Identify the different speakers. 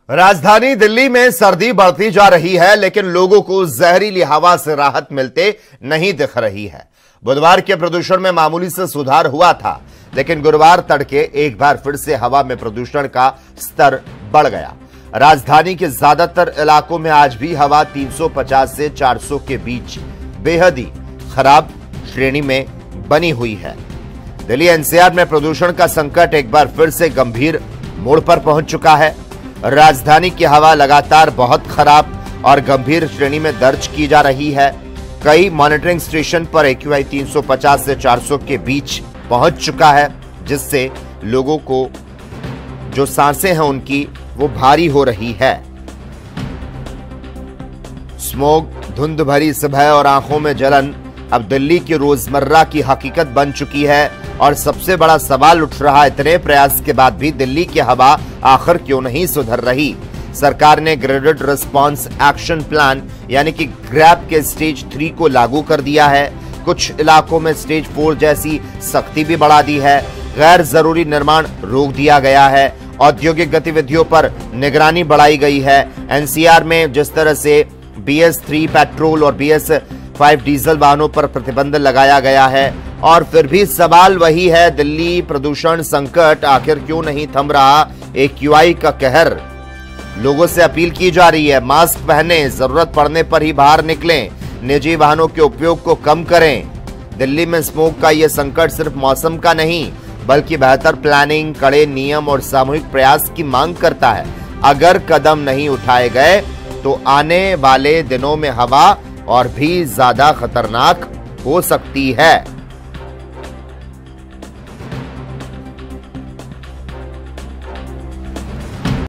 Speaker 1: राजधानी दिल्ली में सर्दी बढ़ती जा रही है, लेकिन लोगों को जहरीली हवा से राहत मिलते नहीं दिख रही है। बुधवार के प्रदूषण में मामूली से सुधार हुआ था, लेकिन गुरुवार तड़के एक बार फिर से हवा में प्रदूषण का स्तर बढ़ गया। राजधानी के ज्यादातर इलाकों में आज भी हवा 350 से 400 के बीच बेहद ही खराब श्रेणी में बनी हुई है। दिल्ली एनसीआर में प्रदूषण का संकट एक बार फिर से गंभीर मोड़ पर पहुंच चुका है। राजधानी की हवा लगातार बहुत खराब और गंभीर श्रेणी में दर्ज की जा रही है। कई मॉनिटरिंग स्टेशन पर एक्यूआई 350 से 400 के बीच पहुंच चुका है, जिससे लोगों को जो सांसें हैं उनकी वो भारी हो रही है। स्मोक, धुंध भरी सुबह और आंखों में जलन अब दिल्ली की रोजमर्रा की हकीकत बन चुकी है और सबसे बड़ा सवाल उठ रहा, इतने प्रयास के बाद भी दिल्ली की हवा आखिर क्यों नहीं सुधर रही। सरकार ने ग्रेडेड रिस्पांस एक्शन प्लान यानी कि ग्रैप के स्टेज 3 को लागू कर दिया है। कुछ इलाकों में स्टेज 4 जैसी सख्ती भी बढ़ा दी है। गैर जरूरी निर्माण रोक दिया गया है। औद्योगिक गतिविधियों पर निगरानी बढ़ाई गई है। एनसीआर में जिस तरह से BS3 पेट्रोल और BS5 डीजल वाहनों पर प्रतिबंध लगाया गया है, और फिर भी सवाल वही है, दिल्ली प्रदूषण संकट आखिर क्यों नहीं थम रहा। एक्यूआई का कहर। लोगों से अपील की जा रही है, मास्क पहनें, जरूरत पड़ने पर ही बाहर निकलें, निजी वाहनों के उपयोग को कम करें। दिल्ली में स्मोक का यह संकट सिर्फ मौसम का नहीं, बल्कि बेहतर प्लानिंग, कड़े नियम और सामूहिक प्रयास की मांग करता है। अगर कदम नहीं उठाए गए तो आने वाले दिनों में हवा और भी ज्यादा खतरनाक हो सकती है।